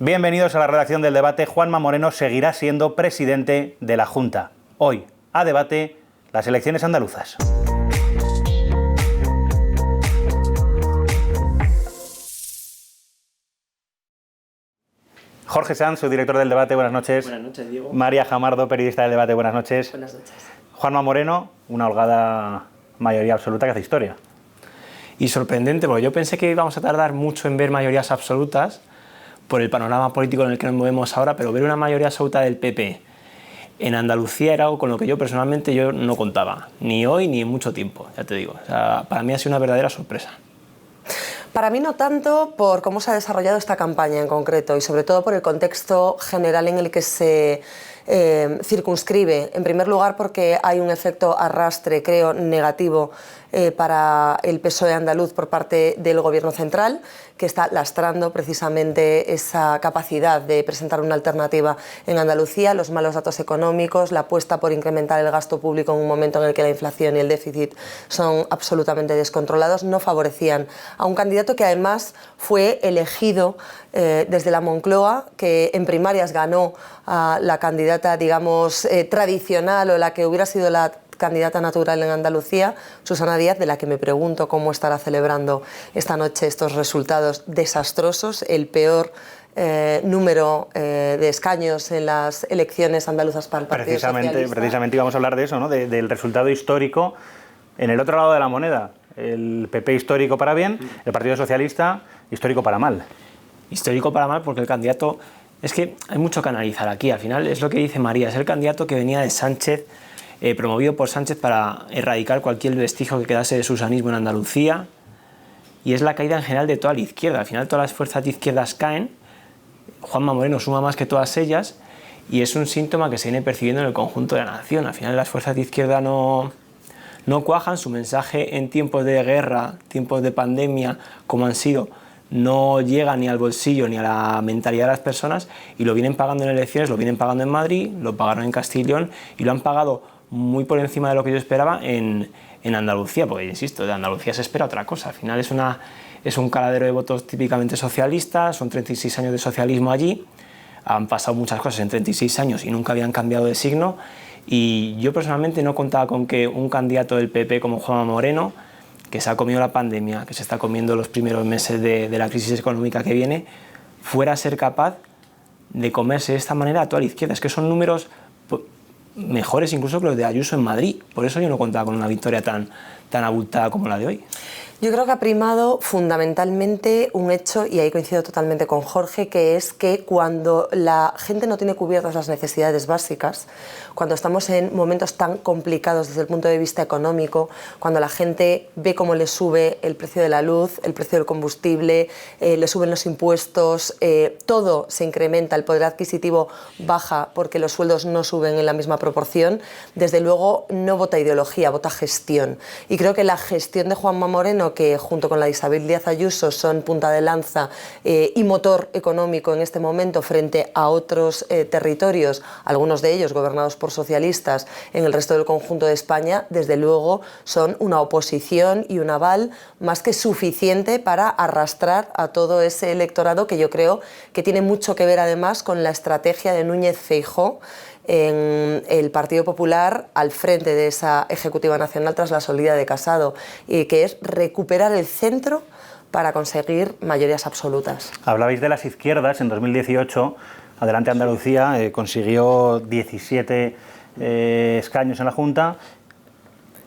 Bienvenidos a la redacción del debate. Juanma Moreno seguirá siendo presidente de la Junta. Hoy, a debate, las elecciones andaluzas. Jorge Sanz, su director del debate, buenas noches. Buenas noches, Diego. María Jamardo, periodista del debate, buenas noches. Buenas noches. Juanma Moreno, una holgada mayoría absoluta que hace historia. Y sorprendente, porque yo pensé que íbamos a tardar mucho en ver mayorías absolutas por el panorama político en el que nos movemos ahora, pero ver una mayoría absoluta del PP en Andalucía era algo con lo que yo personalmente no contaba, ni hoy ni en mucho tiempo, ya te digo. O sea, para mí ha sido una verdadera sorpresa. Para mí no tanto por cómo se ha desarrollado esta campaña en concreto y sobre todo por el contexto general en el que se circunscribe. En primer lugar porque hay un efecto arrastre, creo, negativo para el PSOE andaluz por parte del Gobierno central, que está lastrando precisamente esa capacidad de presentar una alternativa en Andalucía, los malos datos económicos, la apuesta por incrementar el gasto público en un momento en el que la inflación y el déficit son absolutamente descontrolados, no favorecían a un candidato que además fue elegido desde la Moncloa, que en primarias ganó a la candidata, digamos, tradicional o la que hubiera sido la candidata natural en Andalucía, Susana Díaz, de la que me pregunto cómo estará celebrando esta noche estos resultados desastrosos, el peor número de escaños en las elecciones andaluzas para el Partido Socialista. Precisamente íbamos a hablar de eso, ¿no? Del resultado histórico en el otro lado de la moneda. El PP histórico para bien, el Partido Socialista histórico para mal. Histórico para mal porque el candidato... Es que hay mucho que analizar aquí. Al final es lo que dice María, es el candidato que venía de Sánchez, promovido por Sánchez para erradicar cualquier vestigio que quedase de susanismo en Andalucía, y es la caída en general de toda la izquierda. Al final todas las fuerzas de izquierdas caen, Juanma Moreno suma más que todas ellas, y es un síntoma que se viene percibiendo en el conjunto de la nación. Al final las fuerzas de izquierda no cuajan, su mensaje en tiempos de guerra, tiempos de pandemia, como han sido, no llega ni al bolsillo ni a la mentalidad de las personas, y lo vienen pagando en elecciones, lo vienen pagando en Madrid, lo pagaron en Castilla y León, y lo han pagado muy por encima de lo que yo esperaba en Andalucía, porque, insisto, de Andalucía se espera otra cosa. Al final es un caladero de votos típicamente socialistas, son 36 años de socialismo allí, han pasado muchas cosas en 36 años y nunca habían cambiado de signo, y yo personalmente no contaba con que un candidato del PP como Juanma Moreno, que se ha comido la pandemia, que se está comiendo los primeros meses de la crisis económica que viene, fuera a ser capaz de comerse de esta manera a toda la izquierda. Es que son números mejores incluso que los de Ayuso en Madrid. Por eso yo no contaba con una victoria tan abultada como la de hoy. Yo creo que ha primado fundamentalmente un hecho, y ahí coincido totalmente con Jorge, que es que cuando la gente no tiene cubiertas las necesidades básicas, cuando estamos en momentos tan complicados desde el punto de vista económico, cuando la gente ve cómo le sube el precio de la luz, el precio del combustible, le suben los impuestos, todo se incrementa, el poder adquisitivo baja porque los sueldos no suben en la misma proporción, desde luego no vota ideología, vota gestión. Y creo que la gestión de Juanma Moreno, que junto con la de Isabel Díaz Ayuso son punta de lanza y motor económico en este momento frente a otros territorios, algunos de ellos gobernados por socialistas en el resto del conjunto de España, desde luego son una oposición y un aval más que suficiente para arrastrar a todo ese electorado, que yo creo que tiene mucho que ver además con la estrategia de Núñez Feijóo en el Partido Popular al frente de esa Ejecutiva Nacional tras la salida de Casado, y que es recuperar el centro para conseguir mayorías absolutas. Hablabais de las izquierdas. En 2018, Adelante Andalucía consiguió 17 escaños en la Junta.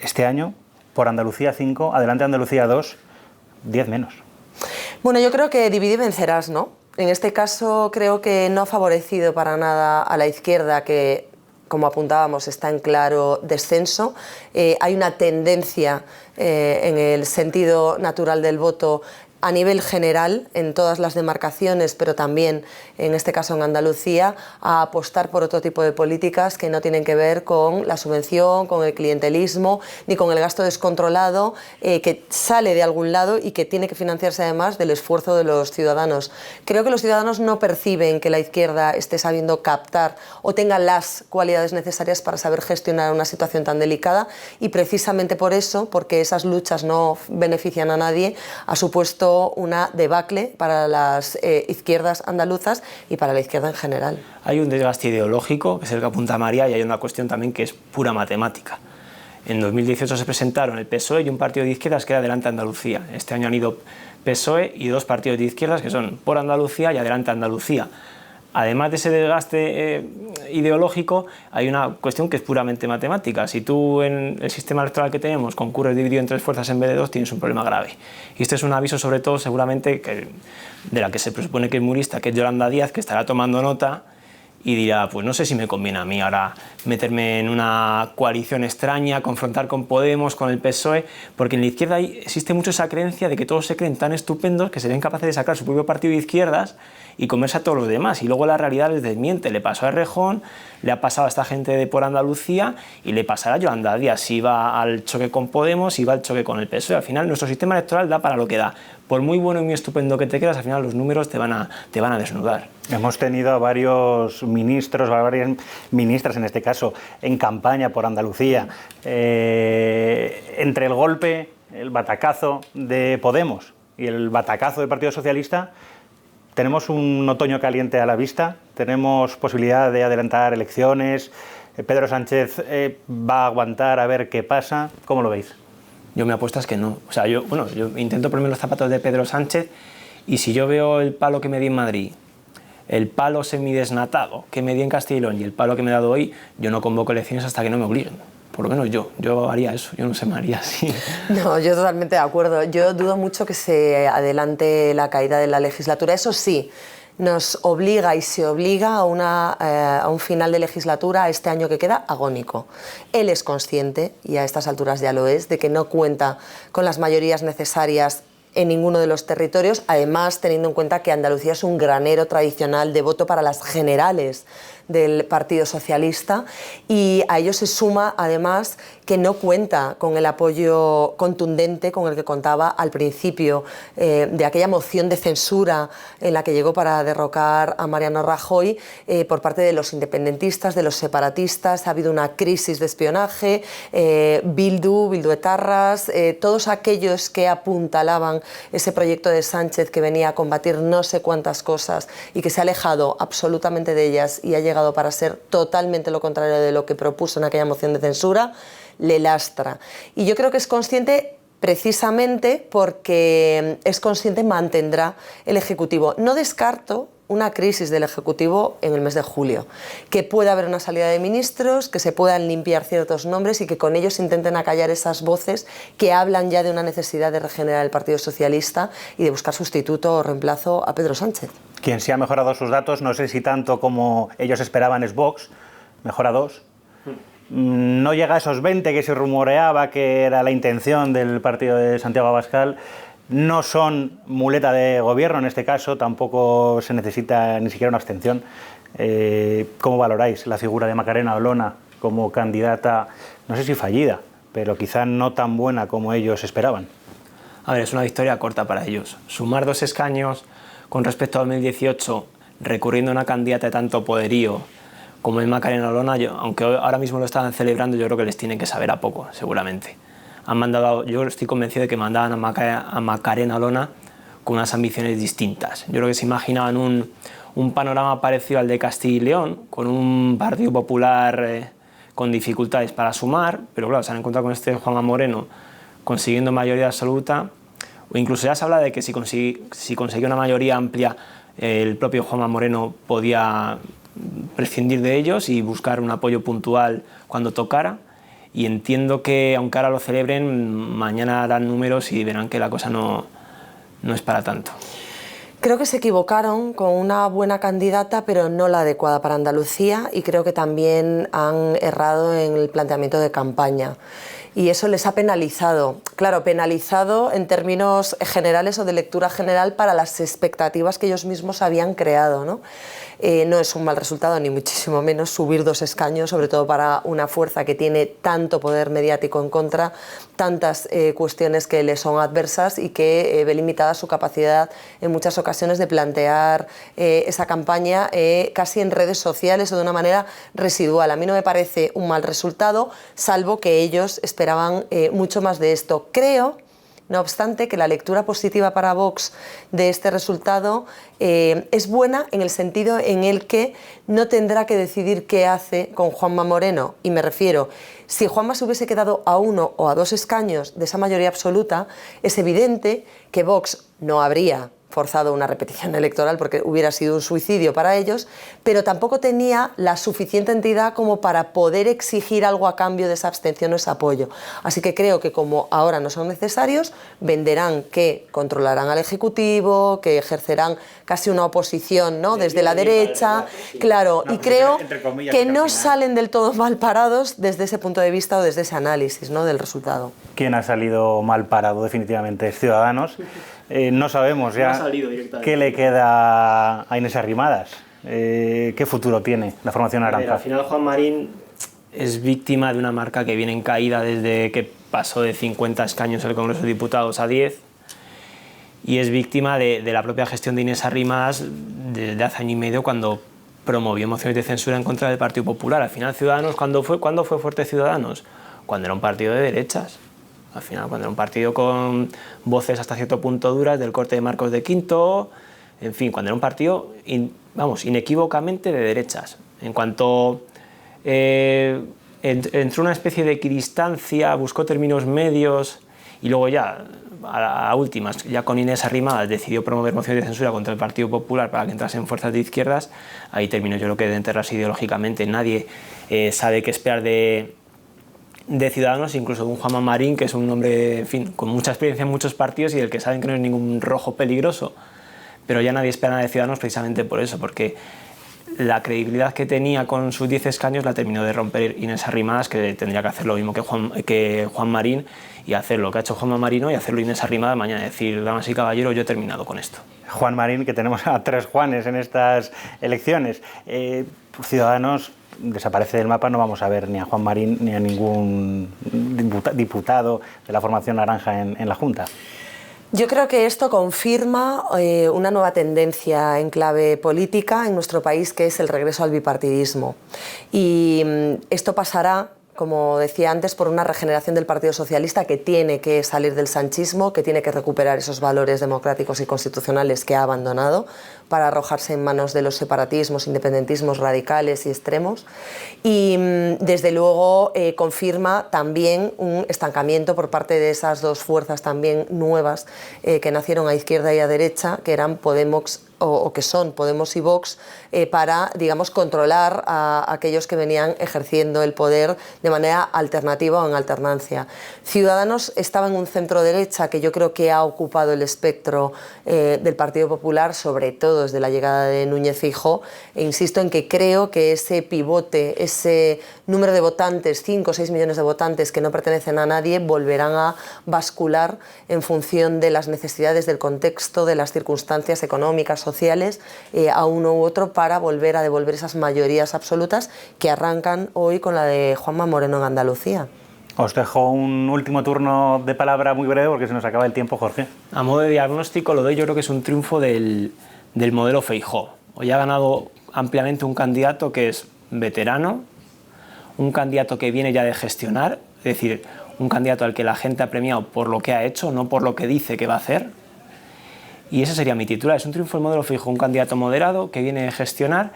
Este año, por Andalucía 5, Adelante Andalucía 2, 10 menos. Bueno, yo creo que dividir vencerás, ¿no? En este caso creo que no ha favorecido para nada a la izquierda, que, como apuntábamos, está en claro descenso. Hay una tendencia en el sentido natural del voto a nivel general en todas las demarcaciones, pero también en este caso en Andalucía, a apostar por otro tipo de políticas que no tienen que ver con la subvención, con el clientelismo, ni con el gasto descontrolado que sale de algún lado y que tiene que financiarse además del esfuerzo de los ciudadanos. Creo que los ciudadanos no perciben que la izquierda esté sabiendo captar o tenga las cualidades necesarias para saber gestionar una situación tan delicada, y precisamente por eso, porque esas luchas no benefician a nadie, ha supuesto sido una debacle para las izquierdas andaluzas y para la izquierda en general. Hay un desgaste ideológico, que es el que apunta María, y hay una cuestión también que es pura matemática. En 2018 se presentaron el PSOE y un partido de izquierdas que era Adelante Andalucía. Este año han ido PSOE y dos partidos de izquierdas que son Por Andalucía y Adelante Andalucía. Además de ese desgaste ideológico, hay una cuestión que es puramente matemática. Si tú en el sistema electoral que tenemos concurres dividido en tres fuerzas en vez de dos, tienes un problema grave. Y este es un aviso sobre todo seguramente de la que se presupone que es murista, que es Yolanda Díaz, que estará tomando nota y dirá, pues no sé si me conviene a mí ahora meterme en una coalición extraña, confrontar con Podemos, con el PSOE, porque en la izquierda existe mucho esa creencia de que todos se creen tan estupendos que serían capaces de sacar su propio partido de izquierdas y comerse a todos los demás, y luego la realidad les desmiente. Le pasó a Errejón, le ha pasado a esta gente de Por Andalucía y le pasará a Yolanda Díaz. Si va al choque con Podemos, si va al choque con el PSOE. Al final nuestro sistema electoral da para lo que da. Por muy bueno y muy estupendo que te creas, al final los números te van a desnudar. Hemos tenido a varios ministros, a varias ministras en este caso, en campaña por Andalucía. Entre el golpe, el batacazo de Podemos y el batacazo del Partido Socialista, tenemos un otoño caliente a la vista, tenemos posibilidad de adelantar elecciones. Pedro Sánchez va a aguantar a ver qué pasa. ¿Cómo lo veis? Yo me apuesto es que no. O sea, yo intento ponerme los zapatos de Pedro Sánchez, y si yo veo el palo que me di en Madrid, el palo semidesnatado que me di en Castilla y León y el palo que me he dado hoy, yo no convoco elecciones hasta que no me obliguen. Por lo menos yo haría eso, yo no sé, María, sí. No, yo totalmente de acuerdo. Yo dudo mucho que se adelante la caída de la legislatura. Eso sí, nos obliga y se obliga a un final de legislatura, a este año que queda, agónico. Él es consciente, y a estas alturas ya lo es, de que no cuenta con las mayorías necesarias en ninguno de los territorios, además teniendo en cuenta que Andalucía es un granero tradicional de voto para las generales del Partido Socialista, y a ello se suma además que no cuenta con el apoyo contundente con el que contaba al principio de aquella moción de censura en la que llegó para derrocar a Mariano Rajoy por parte de los independentistas, de los separatistas. Ha habido una crisis de espionaje, bilduetarras, todos aquellos que apuntalaban ese proyecto de Sánchez que venía a combatir no sé cuántas cosas y que se ha alejado absolutamente de ellas y ha llegado para ser totalmente lo contrario de lo que propuso en aquella moción de censura, le lastra. Y yo creo que es consciente precisamente porque es consciente mantendrá el Ejecutivo. No descarto una crisis del Ejecutivo en el mes de julio, que pueda haber una salida de ministros, que se puedan limpiar ciertos nombres y que con ellos intenten acallar esas voces que hablan ya de una necesidad de regenerar el Partido Socialista y de buscar sustituto o reemplazo a Pedro Sánchez. Quien sí ha mejorado sus datos, no sé si tanto como ellos esperaban, es Vox, mejora 2. No llega a esos 20 que se rumoreaba que era la intención del partido de Santiago Abascal. No son muleta de gobierno en este caso, tampoco se necesita ni siquiera una abstención. ¿Cómo valoráis la figura de Macarena Olona como candidata, no sé si fallida, pero quizá no tan buena como ellos esperaban? A ver, es una victoria corta para ellos. Sumar 2 escaños con respecto a 2018, recurriendo a una candidata de tanto poderío como es Macarena Olona, aunque ahora mismo lo estaban celebrando, yo creo que les tienen que saber a poco, seguramente. Yo estoy convencido de que mandaban a Macarena Olona con unas ambiciones distintas. Yo creo que se imaginaban un panorama parecido al de Castilla y León, con un Partido Popular con dificultades para sumar, pero claro, se han encontrado con este Juanma Moreno consiguiendo mayoría absoluta, o incluso ya se habla de que si conseguía una mayoría amplia, el propio Juanma Moreno podía prescindir de ellos y buscar un apoyo puntual cuando tocara. Y entiendo que, aunque ahora lo celebren, mañana harán números y verán que la cosa no es para tanto. Creo que se equivocaron con una buena candidata, pero no la adecuada para Andalucía, y creo que también han errado en el planteamiento de campaña. Y eso les ha penalizado. Claro, penalizado en términos generales o de lectura general para las expectativas que ellos mismos habían creado, ¿no? No es un mal resultado, ni muchísimo menos, subir 2 escaños, sobre todo para una fuerza que tiene tanto poder mediático en contra, tantas cuestiones que le son adversas y que ve limitada su capacidad en muchas ocasiones de plantear esa campaña casi en redes sociales o de una manera residual. A mí no me parece un mal resultado, salvo que ellos esperaban mucho más de esto. Creo No obstante, que la lectura positiva para Vox de este resultado es buena en el sentido en el que no tendrá que decidir qué hace con Juanma Moreno. Y me refiero, si Juanma se hubiese quedado a 1 o a 2 escaños de esa mayoría absoluta, es evidente que Vox no habría forzado una repetición electoral porque hubiera sido un suicidio para ellos, pero tampoco tenía la suficiente entidad como para poder exigir algo a cambio de esa abstención o ese apoyo. Así que creo que como ahora no son necesarios, venderán que controlarán al Ejecutivo, que ejercerán casi una oposición, ¿no?, desde la derecha, claro, y creo que no salen del todo mal parados desde ese punto de vista o desde ese análisis, ¿no?, del resultado. ¿Quién ha salido mal parado definitivamente? Es Ciudadanos. No sabemos ya qué le queda a Inés Arrimadas. ¿Qué futuro tiene la formación naranja? Al final Juan Marín es víctima de una marca que viene en caída desde que pasó de 50 escaños en el Congreso de Diputados a 10, y es víctima de la propia gestión de Inés Arrimadas desde hace año y medio, cuando promovió mociones de censura en contra del Partido Popular. Al final Ciudadanos, ¿cuándo fue fuerte Ciudadanos? Cuando era un partido de derechas. Al final, cuando era un partido con voces hasta cierto punto duras del corte de Marcos de Quinto, en fin, cuando era un partido, inequívocamente de derechas. En cuanto entró una especie de equidistancia, buscó términos medios y luego ya, a últimas, ya con Inés Arrimadas decidió promover mociones de censura contra el Partido Popular para que entrasen fuerzas de izquierdas, ahí terminó yo creo que de enterrarse ideológicamente. Nadie sabe qué esperar de Ciudadanos, incluso de un Juanma Marín, que es un hombre, en fin, con mucha experiencia en muchos partidos y del que saben que no es ningún rojo peligroso. Pero ya nadie espera nada de Ciudadanos precisamente por eso, porque la credibilidad que tenía con sus 10 escaños la terminó de romper Inés Arrimadas, que tendría que hacer lo mismo que Juan Marín, y hacer lo que ha hecho Juanma Marino y hacerlo Inés Arrimadas mañana, decir, damas y caballeros, yo he terminado con esto. Juan Marín, que tenemos a 3 Juanes en estas elecciones. Ciudadanos desaparece del mapa, no vamos a ver ni a Juan Marín ni a ningún diputado de la formación naranja en la Junta. Yo creo que esto confirma una nueva tendencia en clave política en nuestro país, que es el regreso al bipartidismo. Y esto pasará, como decía antes, por una regeneración del Partido Socialista, que tiene que salir del sanchismo, que tiene que recuperar esos valores democráticos y constitucionales que ha abandonado para arrojarse en manos de los separatismos, independentismos radicales y extremos. Y desde luego confirma también un estancamiento por parte de esas 2 fuerzas también nuevas que nacieron a izquierda y a derecha, que eran Podemos o que son Podemos y Vox, para, digamos, controlar a aquellos que venían ejerciendo el poder de manera alternativa o en alternancia. Ciudadanos estaba en un centro derecha que yo creo que ha ocupado el espectro del Partido Popular, sobre todo desde la llegada de Núñez Feijóo, e insisto en que creo que ese pivote, ese número de votantes, 5 o 6 millones de votantes que no pertenecen a nadie, volverán a bascular en función de las necesidades del contexto, de las circunstancias económicas, sociales, a uno u otro, para volver a devolver esas mayorías absolutas que arrancan hoy con la de Juanma Moreno en Andalucía. Os dejo un último turno de palabra muy breve porque se nos acaba el tiempo, Jorge. A modo de diagnóstico lo doy, yo creo que es un triunfo del modelo Feijóo. Hoy ha ganado ampliamente un candidato que es veterano, un candidato que viene ya de gestionar, es decir, un candidato al que la gente ha premiado por lo que ha hecho, no por lo que dice que va a hacer. Y ese sería mi titular, es un triunfo del modelo Feijóo, un candidato moderado que viene de gestionar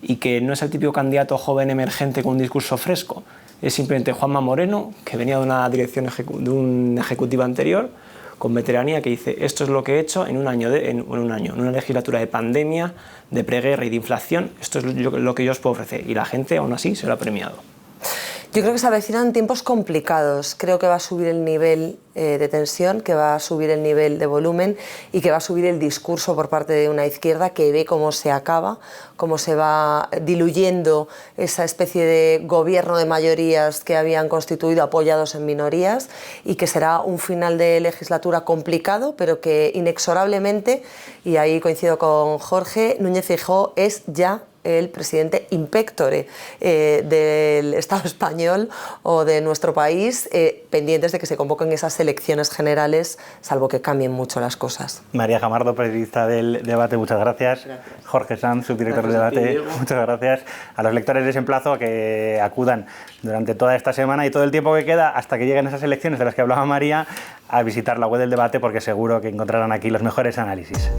y que no es el típico candidato joven emergente con un discurso fresco. Es simplemente Juanma Moreno, que venía de una dirección de un ejecutivo anterior, con veteranía, que dice, esto es lo que he hecho en en una legislatura de pandemia, de preguerra y de inflación, esto es lo que yo os puedo ofrecer. Y la gente, aún así, se lo ha premiado. Yo creo que se avecinan tiempos complicados. Creo que va a subir el nivel de tensión, que va a subir el nivel de volumen y que va a subir el discurso por parte de una izquierda que ve cómo se acaba, cómo se va diluyendo esa especie de gobierno de mayorías que habían constituido apoyados en minorías, y que será un final de legislatura complicado, pero que inexorablemente, y ahí coincido con Jorge, Núñez Feijóo es ya el presidente in pectore del Estado español o de nuestro país, pendientes de que se convoquen esas elecciones generales, salvo que cambien mucho las cosas. María Jamardo, periodista del Debate, muchas gracias. Jorge Sanz, subdirector del Debate, muchas gracias. A los lectores les emplazo a que acudan durante toda esta semana y todo el tiempo que queda hasta que lleguen esas elecciones de las que hablaba María a visitar la web del debate porque seguro que encontrarán aquí los mejores análisis.